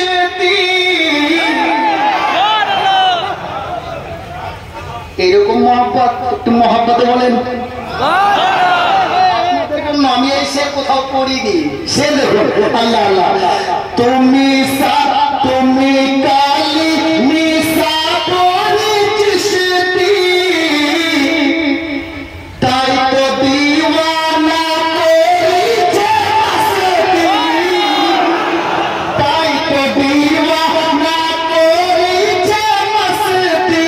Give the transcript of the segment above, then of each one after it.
চিশতি এরকম মহব্বত একটু মহব্বতে বলেন আপনাদের জন্য আমি এই সে কোথাও পড়িনি সে দেখুন আল্লাহ আল্লাহ তুমি তুমি কালী নিসা পড়ি চিশতি তাই তো দিওয়ানা করেছে মস্তি তাই তো দিওয়ানা করেছে মস্তি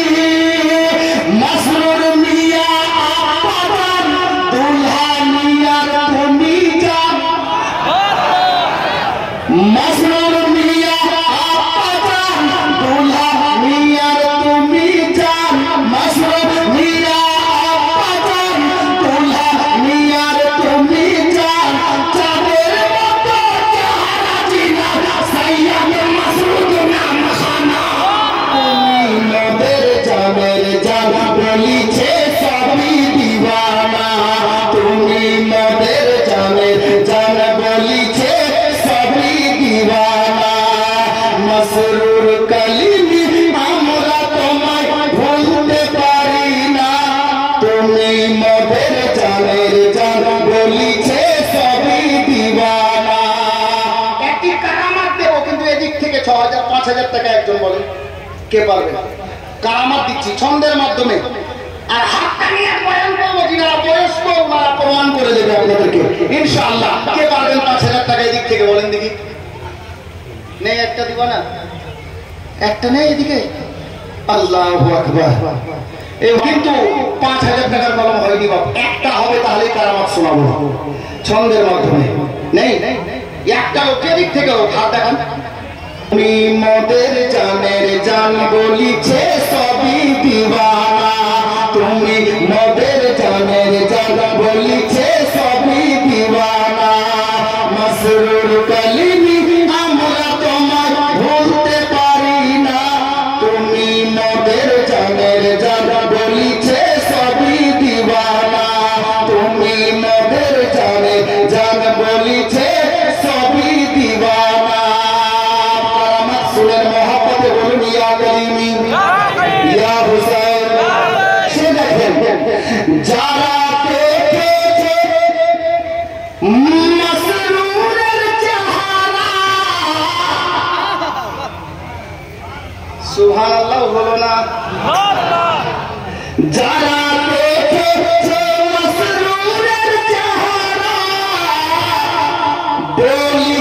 মসরুর মিয়া আপাদান দুলহা মিয়া তুমি জান মসরুর মিয়া আপাদান দুলহা মিয়া তুমি জান মসরুর মিয়া আপাদান দুলহা মিয়া তুমি জান চাঁদের মতো চেহারা জিনা সাইয়্যদ মসরুর নাম খানা তুমি মোদের জানের জান বলিছে সবই দিওয়ানা তুমি মোদের জানের জান বলিছে সবই দিওয়ানা মসরুর কালিমি আমরা তোমায় ভুলতে পারি না তুমি মোদের জানের জান বলিছে সবই দিওয়ানা একটি কারামাত দেব কিন্তু এদিক থেকে ৬০০০ ৫০০০ টাকা একজন বলেন কে পারবে কারামাত দিচ্ছি ছন্দের মাধ্যমে আর হাতটা নিয়ে বয়ান করবো যিনারা বয়স্ক ওনারা প্রমাণ করে দেবে আপনাদেরকে ইনশাআল্লাহ কে পারবেন ৫০০০ টাকা এদিক থেকে বলেন দেখি নেই একটা দিব না একটা নেই এদিকে আল্লাহু আকবার এই কিন্তু ৫০০০ টাকার কলম হয়নি বাপ একটা হবে তাহলেই কারামাত শোনাবো ছন্দের মাধ্যমে নেই একটা লোক এদিক থেকে হাত দেখান তুমি মোদের জানের জান বলিছে সবই দিওয়ানা তুমি মোদের জানের জান বলিছে সবই দিওয়ানা মসরুর কালিমি আমরা তোমায় ভুলতে পারি না তুমি মোদের জানের জান বলিছে সবই দিওয়ানা তুমি মোদের জানের জান বলিছে সবই দিওয়ানা मोहब्बत बोलूं या करीमी या हुसैन से देखें जारा देखे मसरूर चेहरा सुभान अल्लाह बोलो ना जारा देखे मसरूर चेहरा बोली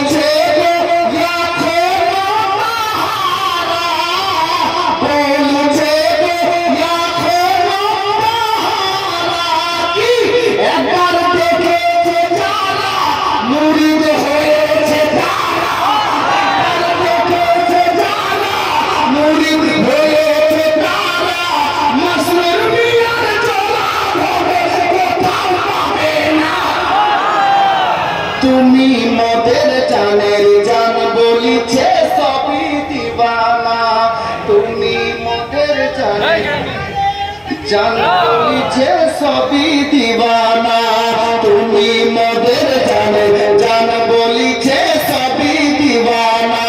তুমি মোদের জানের জান বলিছে সবই দিওয়ানা তুমি মোদের জানের জান বলিছে সবই দিওয়ানা তুমি মোদের জানের জান বলিছে সবই দিওয়ানা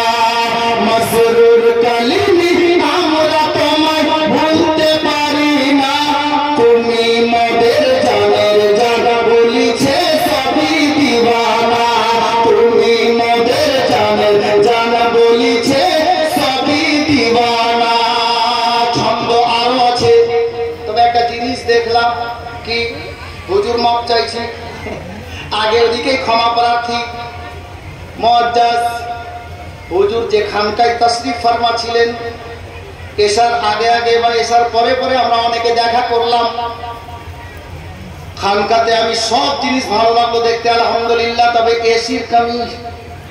মসরুর কালিমি আমরা তোমায় ভুলতে পারি না তুমি মোদের জানের জান বলিছে সবই দিওয়ানা তুমি মোদের জানের জান বলিছে সবই দিওয়ানা ছন্দ আরো আছে তবে একটা জিনিস দেখলাম কি হুজুর মাপ চাইছে আগে ওদিকে ক্ষমা প্রার্থী মুআজ্জাজ হুজুর যে খানকায় তশরিফ ফরমা ছিলেন এশার আগে আগে বা এশার পরে পরে আমরা অনেকে দেখা করলাম খানকাতে আমি সব জিনিস ভালো লাগলো দেখতে আলহামদুলিল্লাহ তবে এসির কমি